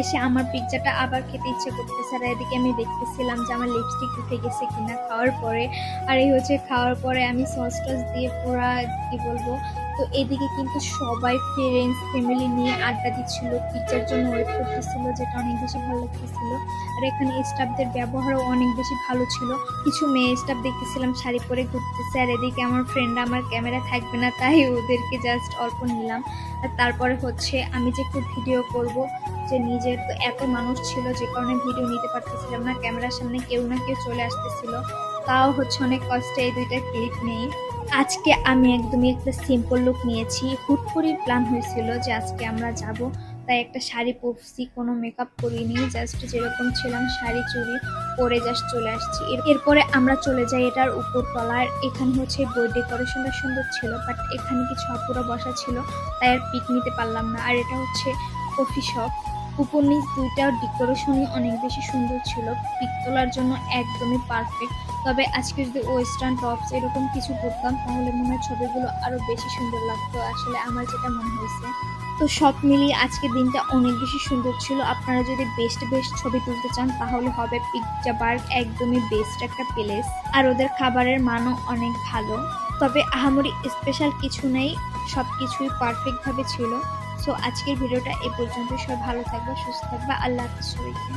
এসে আমার পিৎজাটা আবার খেতে ইচ্ছে করতেছে, আর এদিকে আমি দেখতেছিলাম যে আমার লিপস্টিক উঠে গেছে কিনা খাওয়ার পরে। আর এই হচ্ছে খাওয়ার পরে আমি সস টস দিয়ে পুরা কি বলবো। তো এদিকে কিন্তু সবাই ফ্রেন্ডস ফ্যামিলি নিয়ে আড্ডা দিচ্ছিল, পিৎজার জন্য ওয়েট করতেছিল, যেটা অনেক বেশি ভালো লাগতেছিল। আর এখানে স্টাফদের ব্যবহারও অনেক বেশি ভালো ছিল। কিছু মেয়ে স্টাফ দেখতেছিলাম শাড়ি পরে ঘুরতেছে, আর এদিকে আমার ফ্রেন্ড আমার ক্যামেরা থাকবে না তাই ওদেরকে জাস্ট অল্প নিলাম। আর তারপরে হচ্ছে আমি যে একটু ভিডিও করব, যে নিজের তো এত মানুষ ছিল যে কারণে ভিডিও নিতে পারতেছিলাম না, ক্যামেরার সামনে কেউ না কেউ চলে আসতেছিল, তাও হচ্ছে অনেক কষ্টে এই দুইটা ক্লিপ নেই। আজকে আমি একদমই একটা সিম্পল লুক নিয়েছি, হুট করেই প্ল্যান হয়েছিল যে আজকে আমরা যাব, তাই একটা শাড়ি পরছি, কোনো মেকআপ করিনি, জাস্ট যেরকম ছিলাম শাড়ি চুড়ি পরে জাস্ট চলে আসছি। এরপরে আমরা চলে যাই এটার উপর তলার। এখানে হচ্ছে বই ডেকোরেশনটা সুন্দর ছিল, বাট এখানে কিছু আপুরা বসা ছিল তাই আর পিক নিতে পারলাম না। আর এটা হচ্ছে কফি শপ, উপর নিচ দুইটা ডেকোরেশনই অনেক বেশি সুন্দর ছিল, পিক তোলার জন্য একদমই পারফেক্ট। তবে আজকে যদি ওয়েস্টার্ন টপস এরকম কিছু পরতাম তাহলে মনে হয় ছবিগুলো আরো বেশি সুন্দর লাগতো, আসলে আমার যেটা মনে হয়েছে। তো সব মিলিয়ে আজকের দিনটা অনেক বেশি সুন্দর ছিল। আপনারা যদি বেস্ট বেস্ট ছবি তুলতে চান তাহলে হবে পিৎজা বার্গ, একদমই বেস্ট একটা প্লেস। আর ওদের খাবারের মানও অনেক ভালো, তবে আহামরি স্পেশাল কিছু নেই, সব কিছুই পারফেক্ট ভাবে ছিল। সো আজকের ভিডিওটা এ পর্যন্ত। সবাই ভালো থাকবে, সুস্থ থাকবে, আল্লাহ হাফেজ সবাইকে।